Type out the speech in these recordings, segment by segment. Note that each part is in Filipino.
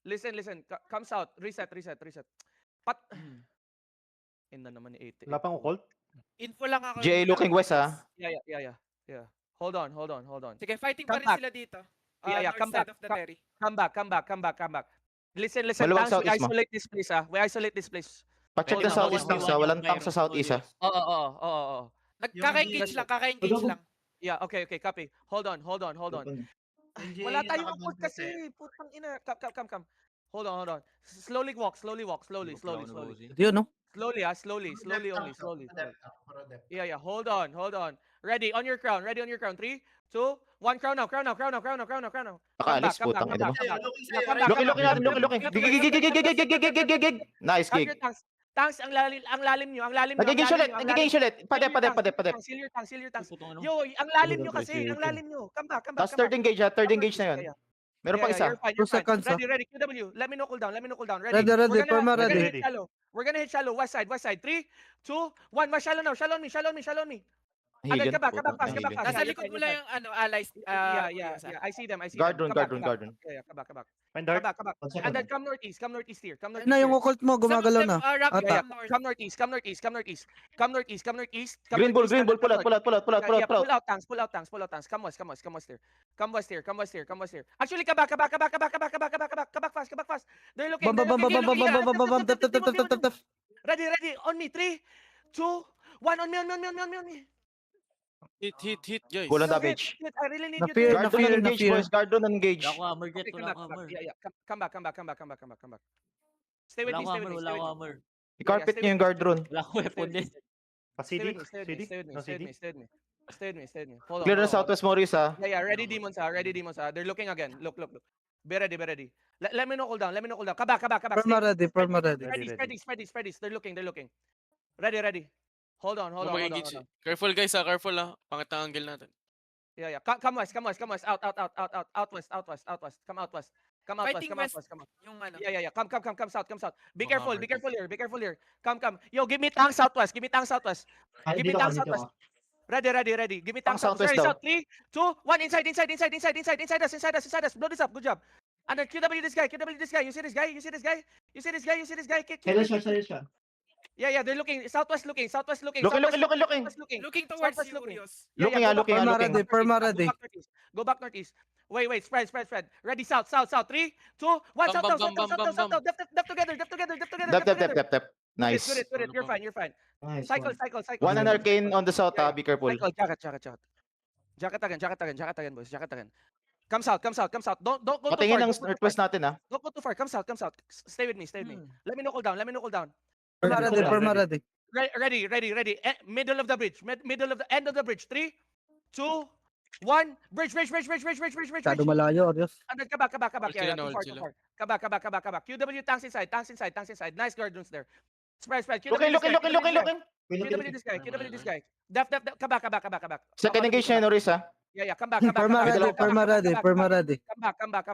Listen. Come south. Reset. Pat... Inna naman ni 80. Wala pang occult? Info lang ako. J dito. looking west, Yeah. Hold on. Sige, fighting pa Come rin back. sila dito. Yeah, North come side back. of the Terry. Come back. Listen. Maluwag Tanks, we southeast mo. isolate this place, We isolate this place. Pacheck Hold the on, southeast hold on, tanks, walang tanks sa southeast, Oo. Kaka-engage lang. Yeah, okay. Copy. Hold on. Wala tayong occult kasi. Putang ina. Come. Hold on. Slowly walk. Slowly. Yun, no? Slowly only. Yeah. Hold on. Ready on your crown. 3, 2, 1. Crown now. Nakaalis, putang ina mo. Looking. Gig. Nice gig. Tanks, ang lalim nyo. Nagiging ulit. Pade. Seal your tanks. Yo, ang lalim nyo kasi. Come back. Tapos third engage na yun. Meron pang isa. You're 2 seconds, fine. Ready. QW. Let me know cool down. Ready, perma ready. We're gonna hit shallow. West side. 3, 2, 1. Mas shallow now. Shallow me. Healing. Come back. Nasa likod mo lang yung allies. Yeah. I see them. Guard run. Yeah, come back. Find dark. Come back. And then come northeast here. Ayun na yung occult mo, gumagalaw na. Yeah, Ata. come northeast. Come northeast. Green bull, pull out. Yeah, pull out tanks. Come west here. Actually, come back fast. They're looking. Ready. On me. 3, 2, 1. On me. Hit, guys. Kulang damage. I really need you Na-fear, to... Guard doon engage, boys. Guard doon engage. Wala ko hammer, Jet. Okay, Wala ko hammer. Yeah. Come back. Stay with Wala me. ko hammer. I-carpet niyo yung guard run. Wala ko weapon din. Stay Pa-CD? with me. No CD? Stay with me. Hold on. Clear na southwest Maurice, ha? Yeah. Ready demons. They're looking again. Look. Be ready. Let me know cool down. Come back. Perma ready. Ready. They're looking. Ready. Hold on. Careful, guys, careful, Pangit ang angle natin. Yeah. Come west. Out west. Come out west. Fighting west. Yung ano. Yeah. Come south. Be careful here. Come. Yo, give me tank southwest. Give me tank southwest. Ready. Give me tank southwest southwest. daw. 3, 2, 1. Inside us. Blow this up. And then QW this guy. You see this guy? Siya. Yeah, they're looking. Southwest looking. Looking. Looking towards Southwest looking. Furious. Looking. Perma ready. Go back northeast. Wait. Spread. Ready, south. 3, 2, 1. South. Depth together. Dep. Nice. Good. You're fine. Nice. Cycle. One and arcane on the south, ha? Be careful. Cycle. Jacket again, boys. Come south. Don't go too Patingin far. ng northwest natin, ha? Don't go too far. Come south. Stay with me. Let me know cool down. Perma ready. Ready. Middle of the bridge. Middle of the end of the bridge. 3, 2, 1. Bridge. Masyado malayo, Orios. And then come back. Hold Yeah, sila, too hold far. Come back. QW tanks inside. Nice guard runes there. Spread. Looking. QW this guy. Def. Come back. Second engage na yun, Maurice, ha? Yeah. Come back. Perma ready. Come back.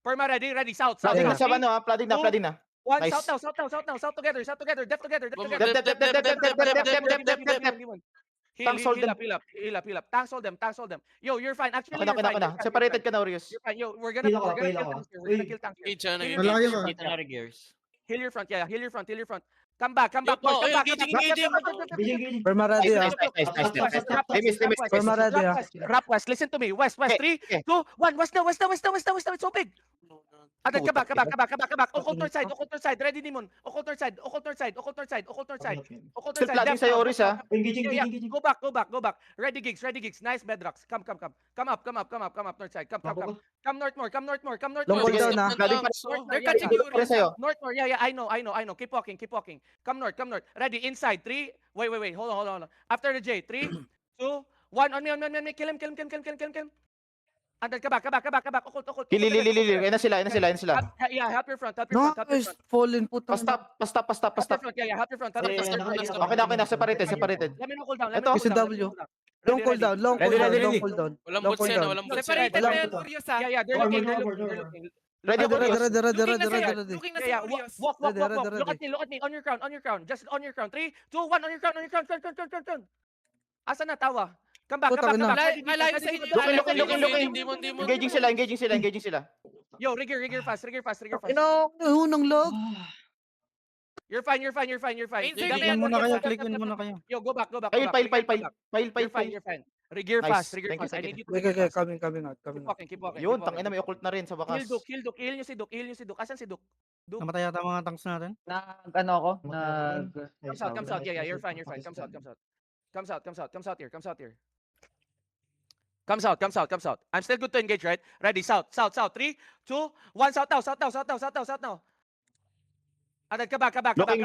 Perma ready. South. Flooding na sa Three, ano, ha? Flooding na. One. Nice. South together. Depth together. Heal up. Tanks hold them. Yo, you're fine. Actually, you're fine. Okay na. Separated ka na, Orius. You're fine. Yo, we're gonna kill tanks here. We're gonna kill tanks here. Malayo ka. Kita na rin gears. Heal your front. Come back. Yo, engaging. Perma ready, Nice. Limit. Perma ready, Rap west. Listen to me. West. 3, 2, 1. West now. It's so big. Come back. Occult north side. Ready demon. Occult north side. Still flooding sa'yo, Orius, ha? Engaging. Go back. Ready gigs. Nice bedrocks. Come up north side. Come north more. Long hold down, ha? Flooding pa. They're catching Flooding pa rin sa'yo. North more. Yeah, I know. Keep walking. Come north. Ready, inside. 3. Wait. Hold on. After the J. 3, 2, 1. On me. Kill him. And then come back. Occult. Lili. Yan na sila. Yeah, help your front. Nice. Fallen putang. Pa-stop. Yeah, help your front. Okay na. Separated. Let me know cool down. Ito. SW. Long cool down. Ready. Walang boots yan, walang boots yan. Separated na yan, Furious, ha? Yeah, they're looking. Ready, Orius. Ready. Looking na si Yeah, Furious. walk. Ready. Look at me. On your crown. Just on your crown. 3, 2, 1. On your crown. Asa na tawa? Come back. Putang ina. Malayo sa inyo. Looking. Engaging sila. Yo, rigger fast. Unang log. You're fine. Inside Dab, na yan, dab, muna dab, kayo, dab, click dab, in dab, muna dab. kayo. Yo, go back. File. You're fine. Rigger Nice. fast. Thank you, I thank you. need you to Okay, rigger fast. coming out. Keep walking. Yun, tangina may occult na rin sa Heal bakas. Duke. Heal nyo si Duke. Asan si Duke? Namatay yata mga tanks natin. Ano ako? Comes out. Yeah, you're fine. Comes out here. Comes out. I'm still good to engage, right? Ready, south. 3, 2, 1, south now. And then, back. Looking.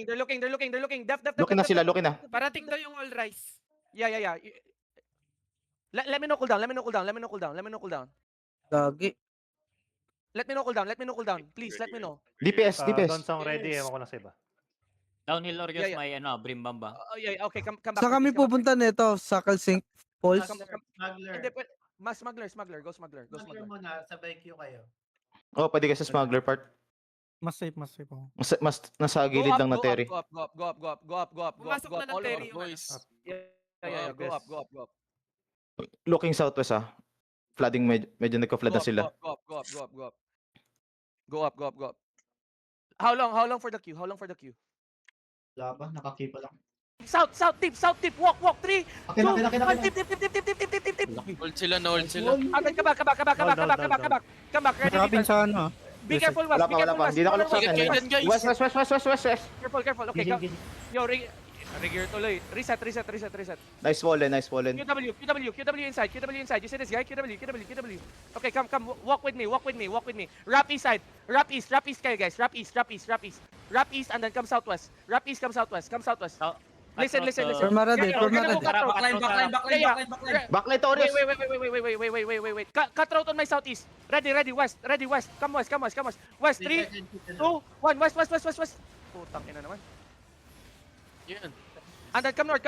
They're looking. Def. Looking na sila, looking na. Parating daw yung all rise. Yeah. Let me know cool down. Gagi. Let me know cool down. Please, let me know. DPS. Doon song ready, ewan ko na sa iba. Downhill Orcas Yeah. may Brim Bamba. Yeah, okay, come back. Saan kami please, come back. pupunta nito? Sakal Sink Falls? Hindi, smuggler. Go smuggler. muna, sabay queue kayo. Oh, pwede ka sa smuggler part. Mas safe ako. Mas nasa gilid lang na Terry. Go up. Pumasok na ng All Terry over. yung Boys. Yeah, go up. Looking southwest Flooding medyo nagka-flood na sila. Go up. How long for the queue? Wala ba? Nakakipa lang. South tip. Walk. 3, 2, Okay, 1, tip. Hold sila. Agad ka back. Come back. Ready, Kapin defense. sa ano? Be careful, West. Wala pa. Hindi na ako Ingat kayo dyan, guys. West. Careful. Okay, yo, rigger tuloy. Reset. Nice wallen. QW inside. You see this guy? QW. Okay, come. Walk with me. Wrap east side. Wrap east kayo, guys. Wrap east and then come southwest. Listen. Permara din. We're gonna go cut road. Backlight Taurus. Wait. Cut road on my southeast. Ready. West. Come west. West. 3, 2, 1. West. Putang ina naman. Yan. And then come north.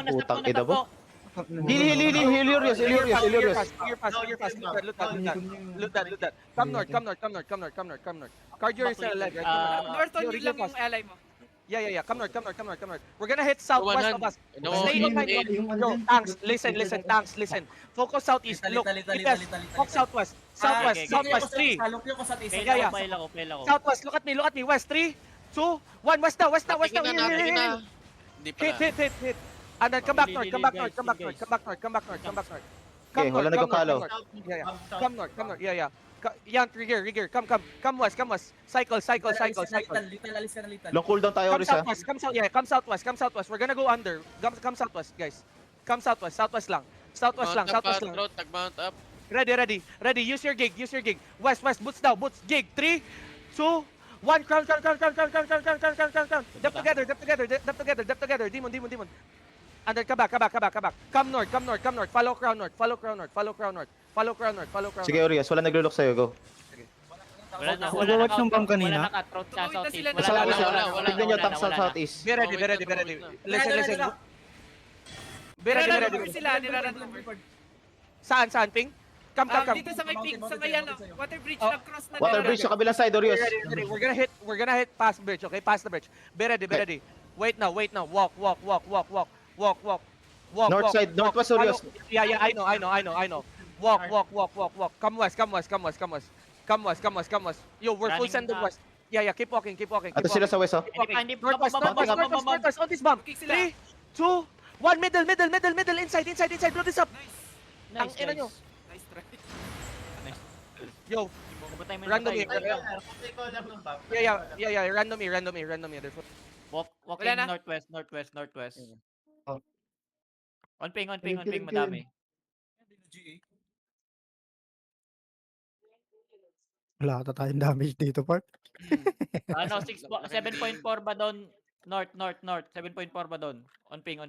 Putang ina mo. Heal Urios. Clear fast. Loot that. Come north. Cardio is still alive, right? North on Yo, yun rigger lang yung fast. ally mo. Yeah. Come north. We're gonna hit southwest of us. Stay on my Yo, tanks, listen. Focus southeast. Look, east. Walk southwest. Okay. Southwest. 3. Yeah. Fail ako. Southwest. Look at me. West. 3, 2, 1. West now. Tingnan natin. Hindi pala. Hit. And then come back north. Okay, wala nagka-follow. Yeah. Come north. Yeah. Yan, rigger. Come west. Cycle. Long cooldown tayo, Oris, ha? Come southwest. We're gonna go under. Come southwest, guys. Come southwest lang. Tag-mount up. Ready. Use your gig. West. Boots now. Gig. 3, 2, 1. Crown. Dep together. Demon. And then come back. Come north. Follow crown north. Sige, Urios, wala naglo-look sa'yo, go. Nag-watch ng bomb kanina? Wala naka-throat sa Tuloy na southeast. sila Wala na- na. Tignan nyo, top southeast. Be ready. Listen. Be ready. Niraran over. Saan, Ping? Come. Dito sa may pink, sa may ano, water bridge, Oh, nag-cross na Water bridge sa kabilang side, Urios. Ready. We're gonna hit past bridge, okay? Past the bridge. Be ready. Wait now. Walk. North side, northwest, Urios. Yeah, I know. Walk. Come west. Yo, we're full Running send na. west. Yeah, keep walking. Ato sila sa west, oh. Northwest, on this bomb. Cooking sila. 3, 2, 1, middle, inside, blow this up. Ang Nice, ina nyo. Nice try. Yo, Nabatay mo Random nabatay. here. Yeah, randomly. Walking Wala na. northwest. Oh. On ping, Kill. madami. Wala ata tayong damage dito, Park. 7.4 ba doon? North. 7.4 ba doon? On ping.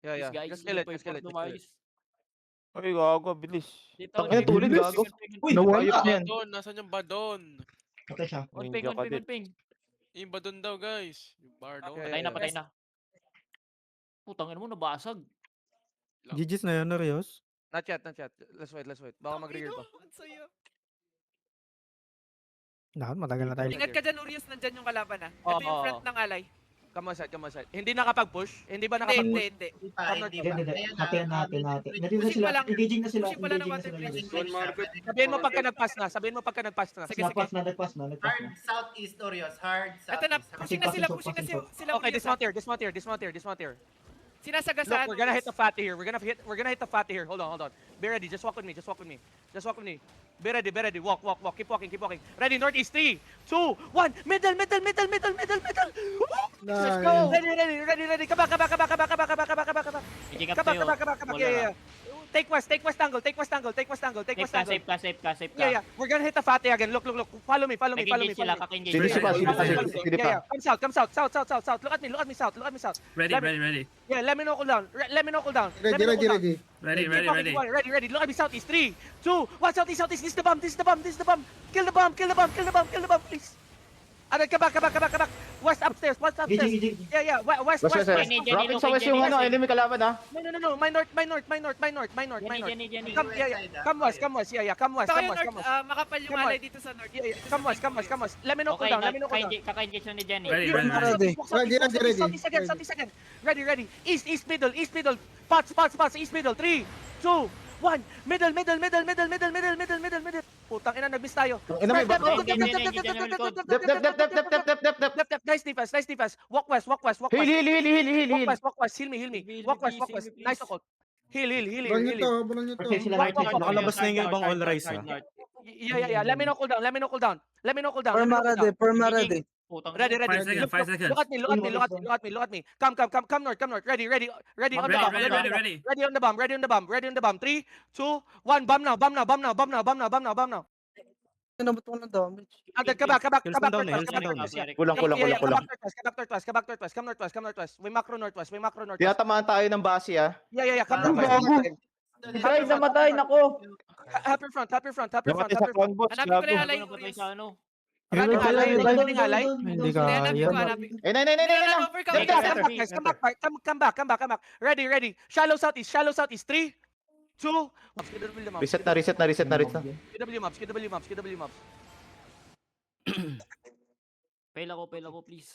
Yeah. Guys, Just kill it. lumayos. Ay, gago, bilis. Dito, Tangina, tulid, gago. Uy, Nawala. nawala. Ayop yan. Nasaan yung badon? Okay siya. On Ninja ka din. ping. Yung badon daw, guys. Yung bardo. Okay. Patay na. Putang ina mo, nabasag. GG's na yun, Urios. Not yet. Let's wait. Baka mag-rigger pa. Ang saya. Matagal na tayo. Ingat ka dyan, Urios, nandyan yung kalaban ah. Ito Oo, yung oo. front ng alay. Come on side, come on side. Hindi nakapag-push? Hindi ba Hindi, nakapag-push? hindi. Hindi pa, Come, hindi Lord, pa. come. Hatiin natin. Nandito na Pushing sila. pa lang. Engaging na sila. Pushing pa lang Engaging ng na sila. water bridge. One market. Sabihin mo pagka nag-pass na. Sabihin mo pagka nag-pass na. Sige, Nagpas na. Hard southeast, Orios. Hard southeast. Ito na, pushing na sila, Pasok, pushing na pasok. sila. Okay, dismount here, dismount here, dismount here, dismount here. Sinasagasaan. Look, we're gonna hit the fatty here. We're gonna hit the fatty here. Hold on. Be ready. Just walk with me. Just walk with me. Just walk with me. Be ready. Be ready. Walk. Keep walking. Keep walking. Ready. Northeast. 3, 2, 1. Middle. Let's go. Ready. Come back. Picking up Come kayo. back. Yeah. Take west angle. Safe ka. Yeah. We're gonna hit the fatty again. Look. Follow me. Nag-engage sila, kaka-engage Sino sila. si pa? Yeah. Come south. Look at me south. Ready. Yeah, let me know cool down. Ready. Ready. Look at me southeast. 3, 2, 1. Southeast. This is the bomb. Kill the bomb, please. Come back. West upstairs. Engaging. Yeah. West. Rocket sa west yung ano, enemy kalaban ha. No. My north. Jenny. Come west. Yeah. Come west. Tayo north, makapal yung Come on. alay dito sa north. Yeah. Come west. Let me know cool Okay, down. kaka-engage na ni Jenny. Ready. Southeast again. Ready. East middle. Spots. East middle. 3, 2, 1. Middle. Putang ina, nag-miss tayo. Ina may back. Dep. Nice defense. Walk west. Heal. Walk west. Heal me. Walk west. Nice occult. Heal. Okay, sila Walk, right walk, walk. Nakalabas na yung ibang all rise ha. Yeah. Let me know cool down. Perma ready. Putang Ready. 5 seconds. Look at me. Come north. Ready. On the bomb. Ready. Ready on the bomb. 3, 2, 1. Bomb now. Nabot ko ng damage. Come back. Kills na down eh, kills na down. Kulang. Come northwest. We macro northwest. Tinatamaan tayo ng base ah. Yeah. Come Try namatay, nako. Half your front. Namatay sa conbots. Hanapin ko na yung alay, Napatay Orios. sa ano. Running alay. Hindi Hindi, hanapin ko. Eh, nay. Come back. Ready. Shallow southeast. 3, 2, Reset na. KW maps. Fail ako, please.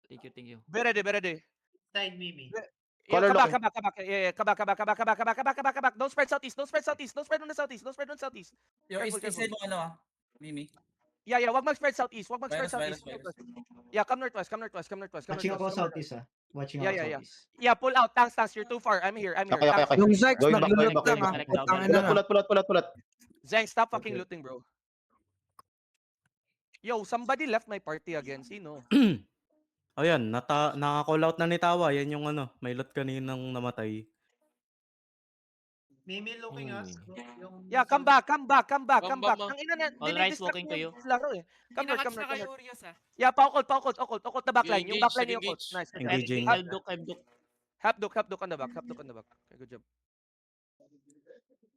Thank you. Be ready. Side Mimi. Color Come back. Yeah. Come back. Don't spread southeast. Don't spread on the southeast. Your Careful. mo ano Mimi. Yeah. Wag mag-spread southeast. Virus. Yeah, come northwest. Watching ako southeast ah. Watching ako Yeah. southeast. Yeah, pull out. Tanks. You're too far. I'm here. Okay. Yung Zex, Going back. naglulot lang ha. Putangin na. Pulat. Zeng, stop fucking looting, bro. Yo, somebody left my party again. Sino? Ayan, naka-call out na ni Tawa. Yan yung ano, may lot kaninang namatay. Mimi looking us. Yeah, come back. Bam. Ang ina na, All right, walking to you. Laro eh. Come Kinakats na north. kayo, Orios, ah. Yeah, pa-occult the backline. Yung Engage, backline yung occult. engage. Nice. Engaging. Helpduk. Half duke on the back. Okay, good job.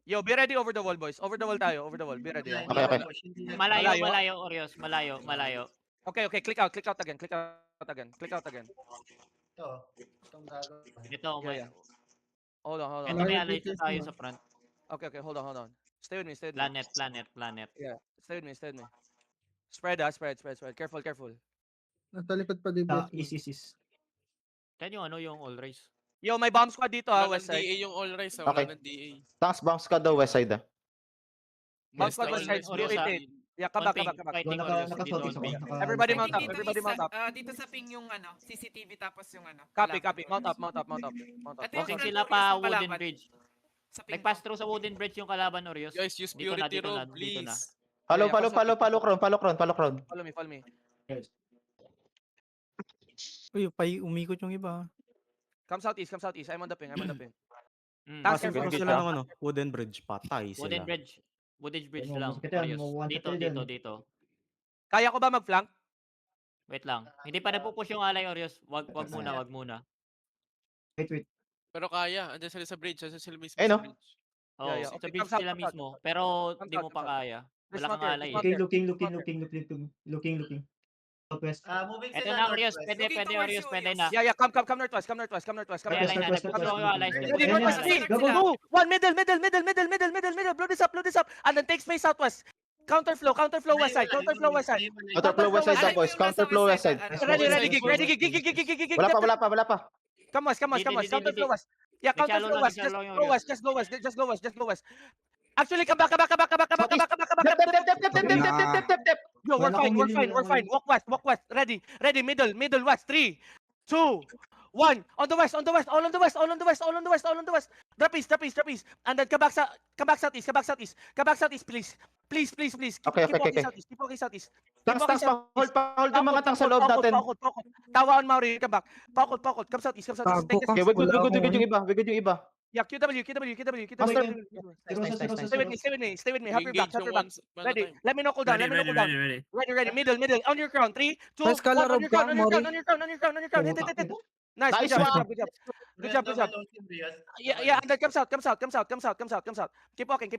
Yo, be ready over the wall, boys. Over the wall tayo. Be ready. ah. Okay. Malayo, Orios. Malayo. Okay, click out again. Ito. Itong gagawin. Ito, Yeah. Hold on. Ito may alay tayo sa front. Okay, hold on. Stay with me. Planet. Yeah, stay with me. Spread. Careful. Nasa likod pa di East. Kan yung ano yung all race. Yo, may bomb squad dito Wala west ng side. DA yung all rise. Okay. Wala ng DA. Tanks bounce ka daw west side ah. Bomb Yes, squad all west side. rise. Orios, ah. 288. Yeah, come back. Fighting Naka Orios. southeast Dito ako. on ping. Everybody I mount think up, everybody mount up. Dito sa ping yung CCTV tapos yung Copy. kalaban. Mount up. Ito yung Walking front sila Orios pa ng wooden kalaban. bridge. Sa ping Nag-pass through sa wooden bridge yung kalaban, Orios. Guys, use Dito na, purity dito na, robe, dito na. please. Follow Cron. Follow me. Uy, umikot yung iba. Come southeast. I'm on the ping. Tapos Task yung force sila ng ano, wooden bridge. Patay Wooden sila. bridge. Wooden bridge Ano, lang. masakit yan, Orios. mo- one Dito. shot tayo dyan. Kaya ko ba mag-flank? Wait lang. Hindi pa napupush yung alay, Orios. Wag muna. Wait. Pero kaya. Andyan sila sa bridge. Andyan sila mismo Eh, no? sa bridge. Oh, Yeah. sa Okay, bridge come south, sila come south. mismo. Pero Come di mo south, pa come south. kaya. There's Wala not kang here, alay. there's not Looking. Southwest. Moving Ito sila na, Orios. northwest. Pwede, Looking towards Orios. you, Pwede Orios. na. Yeah, come northwest. May West, alay na. west, Nagpupush west, yung alay. west. Ready, Ayan northwest, na. 3, Go. 2, 1, middle. Blow this up. And then take space southwest. Counterflow west side. Counterflow west side. Counterflow west side, Alay, boys. yung nasa Counterflow west side. ano, Ready, west ready, side, gig, west ready, side. gig. Wala pa. Come west. Di. Counterflow west. Yeah, May shallow counterflow lang, west. may shallow lang yung Just go west. Actually, come back. Tep. Yo, we're Wala fine. akong We're million, fine. wala akong Walk west. Ready, middle west. 3, 2, 1. On the west. All on the west. Trapeze. And then come back southeast, please. Please. Okay. Keep walking southeast. Tanks, hold yung mga tanks sa loob natin. Pakot. Tawa on Mauri, come back. Pakot. Come southeast. Take this. Okay, we good yung iba. Yeah, QW. Master. Stay with me. Have your back. Engage yung Ready. one at a time. Let me know cooldown. Ready. Middle. On your crown. 3, 2, 1. On your crown. Hit. Nice. Nice Good one. job. Yeah. And then comes out. Keep walking.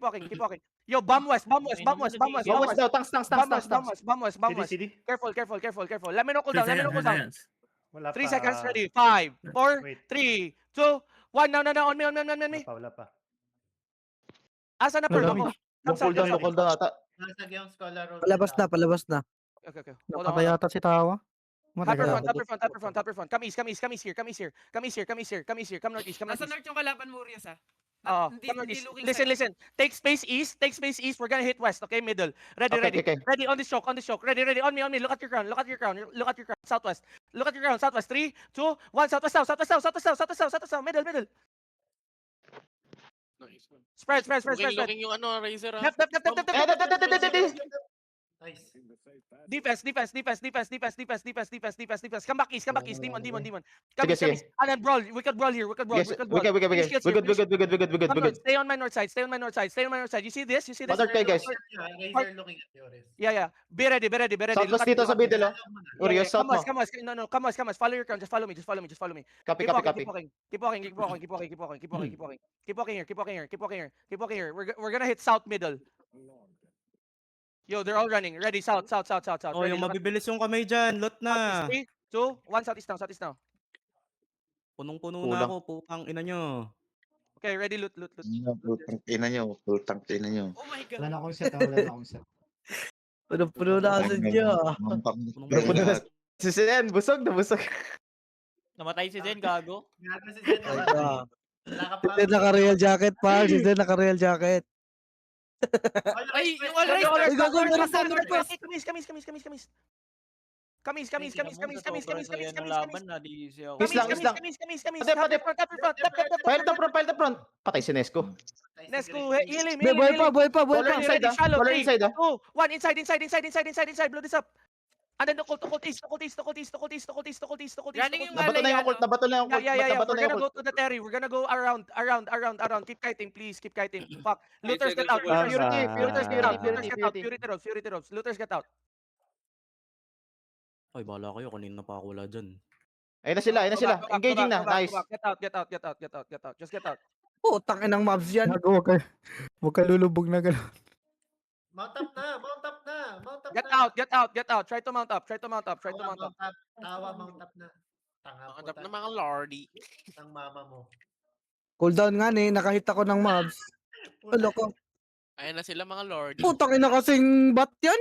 Yo, bomb west. Bomb west daw, tanks. Bomb west. CD. Careful. Let me know cooldown. Wala 3 pa. seconds. Ready. 5, 4, Wait. 3, 2, 1. Now. On me. Wala pa. Asa na pearl? Wala. Comes out. Low cooldown ata. Palabas na. Okay. Hold on. yata si Tawa. Top front. Come east here. Come northeast. Come Nasa northeast. north yung kalaban mo, Urias, ah. Come northeast. Listen. Take space east. We're gonna hit west. Okay, middle. Ready. Okay. Ready on this choke. Ready. On me. Look at your crown. Southwest. Look at your crown. Southwest. 3, 2, 1. Southwest. Middle. Nice. Spread. Looking yung ano, Razor, ah. Left. Nice. Defense. Come back east. Demon. Come Sige. east. And then brawl. We could brawl here. Yes, we good. Stay on my north side. You see this? Mother kayo, guys. Razor looking at yours. Yeah. Be ready. Southwest dito sa middle, oh. Urias, south mo. Come on. No. Come on. Follow your crown. Just follow me. Copy. Keep walking here. We're gonna hit south middle. Yo, they're all running. Ready, south. Oh, yung mabibilis yung kamay dyan. Lot na. 3, 2, 1. Southeast now. Punong-puno Kulang. na ako. Putang ina nyo. Okay, ready, loot. Putang ina nyo. Oh my God. Wala na akong set. Puno na kasi niya. Punong-puno na. Si Sen, busog. Namatay si Zen, gago. Gago si Zen. Wala ka pa. naka-real jacket, pa. Si Zen naka-real jacket. Ay, yung all right. Ay, gago, meron pa, Kamis. Laban na, di siya. Islang. Pati. File to front. Patay si Nesco. Nesco, heal him. Boy pa. Color inside, ah. Color inside, ah. 2, 1, inside. Blow this up. And then occult east. Running yung Nabato na yung occult. Yeah. We're gonna go to the Terry. We're gonna go around. Keep kiting, please. Keep kiting. Fuck. Looters get out. Purity robes. Looters get out. Ay, bahala kayo. Kanina pa ako wala dyan. Ayun na sila. Engaging na. Nice. Get out. Just get out. Putang inang mobs yan. Huwag ka lulubog na gano'n. Mount up na. Get out. Try to mount up. Tawa, mount up na. Tanga Hanap po na mga lordy. ng mama mo. Cooldown nga nakahit ako ng mobs. Loko. Ayan na sila mga lordy. Putang ina kasing bat yan.